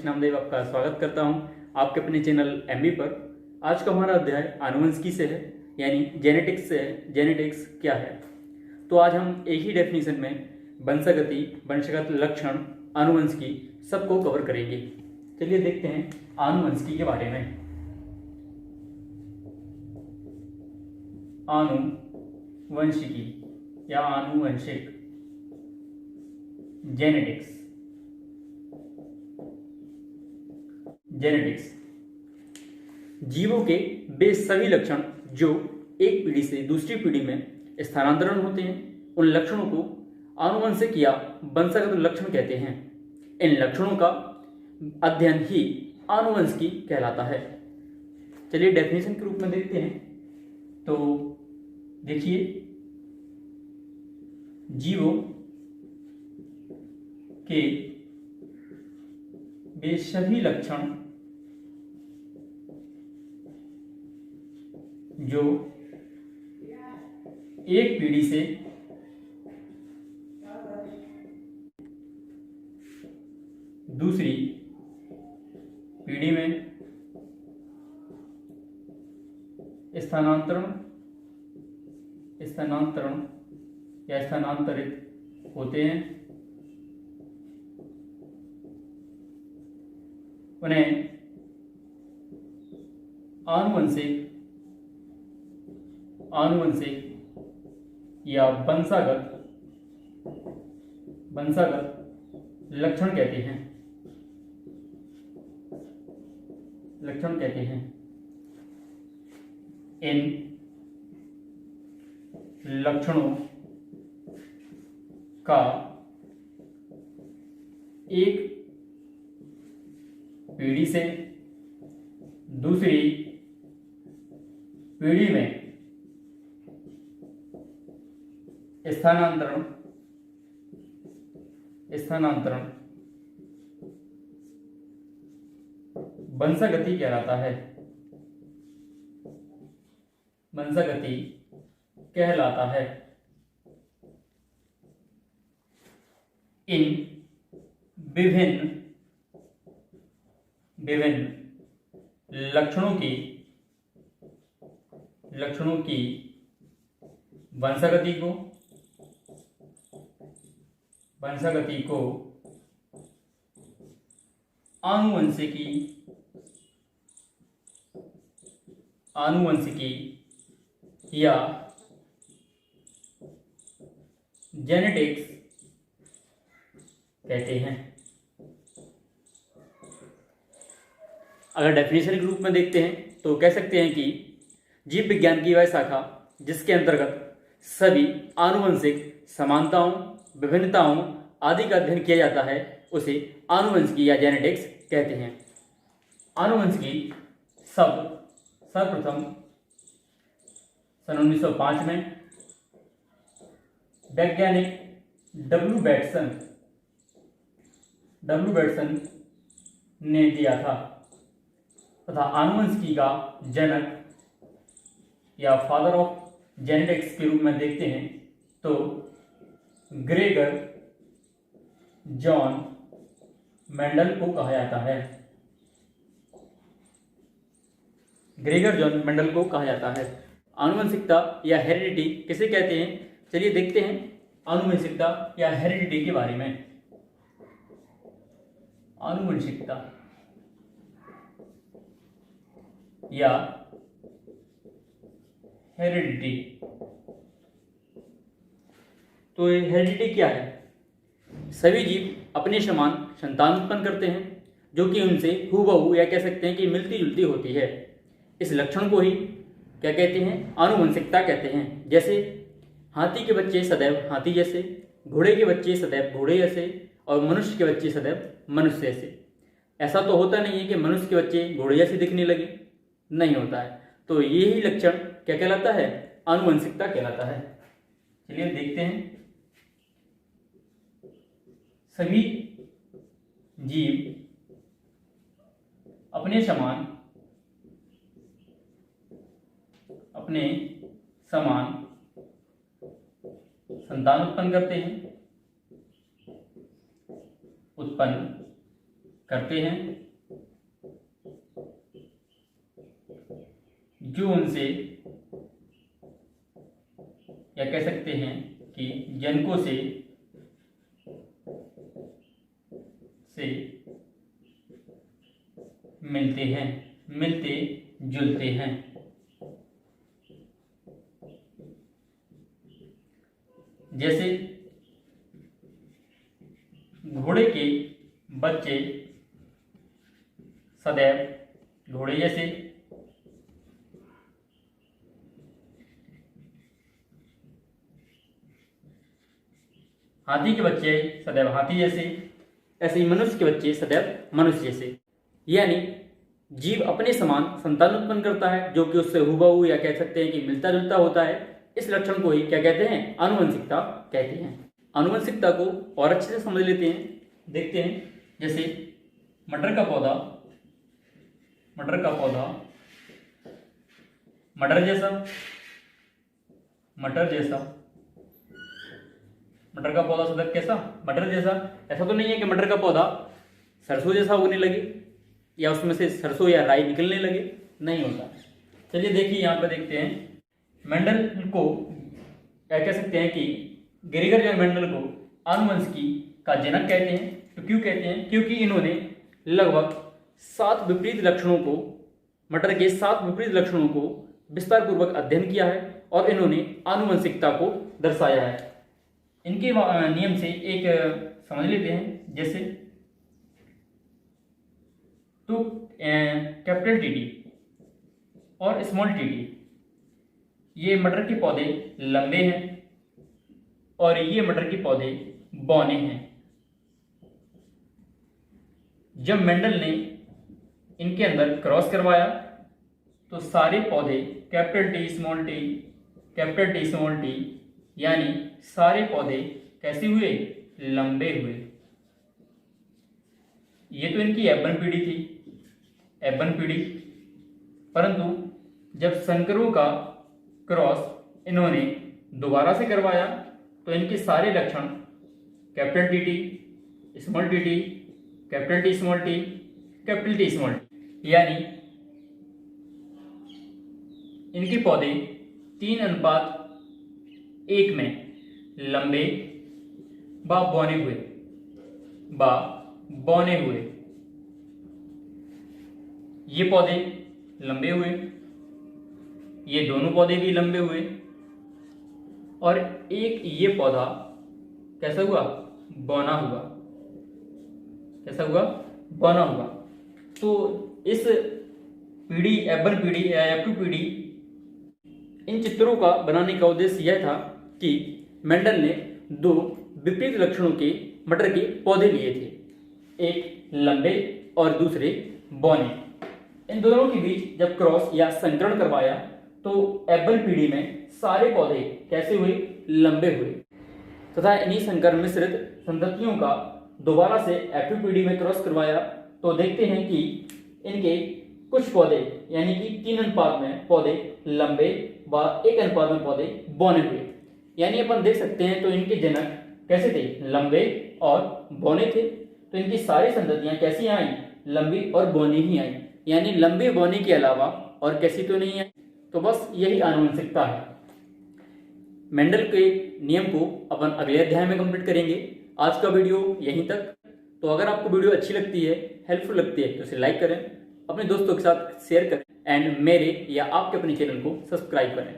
मनीष नामदेव आपका स्वागत करता हूं आपके अपने चैनल एमबी पर। आज का हमारा अध्याय आनुवंशिकी से है, यानी जेनेटिक्स से है। जेनेटिक्स क्या है, तो आज हम एक ही डेफिनेशन में वंशागति, वंशगत लक्षण, आनुवंशिकी सबको कवर करेंगे। चलिए देखते हैं आनुवंशिकी के बारे में। आनुवंशिकी या आनुवंशिक, जेनेटिक्स। जेनेटिक्स जीवों के वे सभी लक्षण जो एक पीढ़ी से दूसरी पीढ़ी में स्थानांतरण होते हैं, उन लक्षणों को आनुवंशिक या वंशागत लक्षण कहते हैं। इन लक्षणों का अध्ययन ही आनुवंशिकी कहलाता है। चलिए डेफिनेशन के रूप में देखते हैं। तो देखिए, जीवों के वे सभी लक्षण जो एक पीढ़ी से दूसरी पीढ़ी में स्थानांतरण या स्थानांतरित होते हैं, उन्हें आनुवंशिक या वंशागत लक्षण कहते हैं। इन लक्षणों का एक पीढ़ी से दूसरी पीढ़ी में स्थानांतरण वंशागति कहलाता है। इन विभिन्न लक्षणों की वंशागति को आनुवंशिकी या जेनेटिक्स कहते हैं। अगर डेफिनेशन के रूप में देखते हैं तो कह सकते हैं कि जीव विज्ञान की वह शाखा जिसके अंतर्गत सभी आनुवंशिक समानताओं, विभिन्नताओं आदि का अध्ययन किया जाता है, उसे आनुवंशिकी या जेनेटिक्स कहते हैं। आनुवंशिकी शब्द सर्वप्रथम सन 1905 में वैज्ञानिक डब्ल्यू बैटसन ने दिया था तथा आनुवंशिकी का जनक या फादर ऑफ जेनेटिक्स के रूप में देखते हैं तो ग्रेगर जॉन मेंडल को कहा जाता है। आनुवंशिकता या हेरिडिटी किसे कहते हैं, चलिए देखते हैं आनुवंशिकता या हेरिडिटी के बारे में। आनुवंशिकता या हेरिडिटी, तो हेरिडिटी क्या है? सभी जीव अपने समान संतान उत्पन्न करते हैं जो कि उनसे हूबहू या कह सकते हैं कि मिलती जुलती होती है। इस लक्षण को ही क्या कहते हैं? आनुवंशिकता कहते हैं। जैसे हाथी के बच्चे सदैव हाथी जैसे, घोड़े के बच्चे सदैव घोड़े जैसे और मनुष्य के बच्चे सदैव मनुष्य जैसे। ऐसा तो होता नहीं है कि मनुष्य के बच्चे घोड़े जैसे दिखने लगे, नहीं होता है। तो यही लक्षण क्या कहलाता है? आनुवंशिकता कहलाता है। चलिए देखते हैं। सभी जीव अपने समान संतान उत्पन्न करते हैं जो उनसे या कह सकते हैं कि जनकों से मिलते हैं, मिलते जुलते हैं। जैसे घोड़े के बच्चे सदैव घोड़े जैसे, हाथी के बच्चे सदैव हाथी जैसे, ऐसे ही मनुष्य के बच्चे सदैव मनुष्य जैसे। यानी जीव अपने समान संतान उत्पन्न करता है जो कि उससे हुबहू या कह सकते हैं कि मिलता जुलता होता है। इस लक्षण को ही क्या कहते हैं? आनुवंशिकता कहते हैं। आनुवंशिकता को और अच्छे से समझ लेते हैं, देखते हैं। जैसे मटर का पौधा मटर जैसा, मटर का पौधा सदैव कैसा? मटर जैसा। ऐसा तो नहीं है कि मटर का पौधा सरसों जैसा उगने लगे या उसमें से सरसों या राई निकलने लगे, नहीं होता। चलिए देखिए, यहाँ पे देखते हैं। मेंडल को क्या कह सकते हैं कि ग्रेगर जॉन मेंडल को आनुवंशिकी का जनक कहते हैं। तो क्यों कहते हैं? क्योंकि इन्होंने लगभग 7 विपरीत लक्षणों को, मटर के 7 विपरीत लक्षणों को विस्तार पूर्वक अध्ययन किया है और इन्होंने आनुवंशिकता को दर्शाया है। इनके नियम से एक समझ लेते हैं। जैसे तो कैपिटल टीटी और स्मॉल टीटी, ये मटर के पौधे लंबे हैं और ये मटर के पौधे बौने हैं। जब मेंडल ने इनके अंदर क्रॉस करवाया तो सारे पौधे कैपिटल टी स्मॉल टी यानी सारे पौधे कैसे हुए? लंबे हुए। ये तो इनकी F1 पीढ़ी थी, F1 पीढ़ी। परंतु जब संकरों का क्रॉस इन्होंने दोबारा से करवाया तो इनके सारे लक्षण capital T small T, capital T small T, capital T small T, यानी इनके पौधे 3:1 में लंबे व बौने हुए। ये पौधे लंबे हुए, ये दोनों पौधे भी लंबे हुए और एक ये पौधा कैसा हुआ? बौना हुआ। कैसा हुआ? बौना हुआ। तो इस पीढ़ी F1 पीढ़ी या F2 पीढ़ी, इन चित्रों का बनाने का उद्देश्य यह था कि मेंडल ने 2 विपरीत लक्षणों के मटर के पौधे लिए थे, एक लंबे और दूसरे बौने। इन दोनों के बीच जब क्रॉस या संकरण करवाया तो F1 पीढ़ी में सारे पौधे कैसे हुए? लंबे हुए। तथा इन्हीं संकर मिश्रित संततियों का दोबारा से F2 पीढ़ी में क्रॉस करवाया तो देखते हैं कि इनके कुछ पौधे यानी कि 3 अनुपात में पौधे लंबे व 1 अनुपात में पौधे बौने हुए। यानी अपन देख सकते हैं तो इनके जनक कैसे थे? लंबे और बौने थे। तो इनकी सारी संततियां कैसी आई? लंबी और बौनी ही आई। यानी लंबे बौने के अलावा और कैसी तो नहीं आई। तो बस यही आनुवंशिकता है। मेंडल के नियम को अपन अगले अध्याय में कंप्लीट करेंगे। आज का वीडियो यहीं तक। तो अगर आपको वीडियो अच्छी लगती है, हेल्पफुल लगती है तो इसे लाइक करें, अपने दोस्तों के साथ शेयर करें एंड मेरे या आपके अपने चैनल को सब्सक्राइब करें।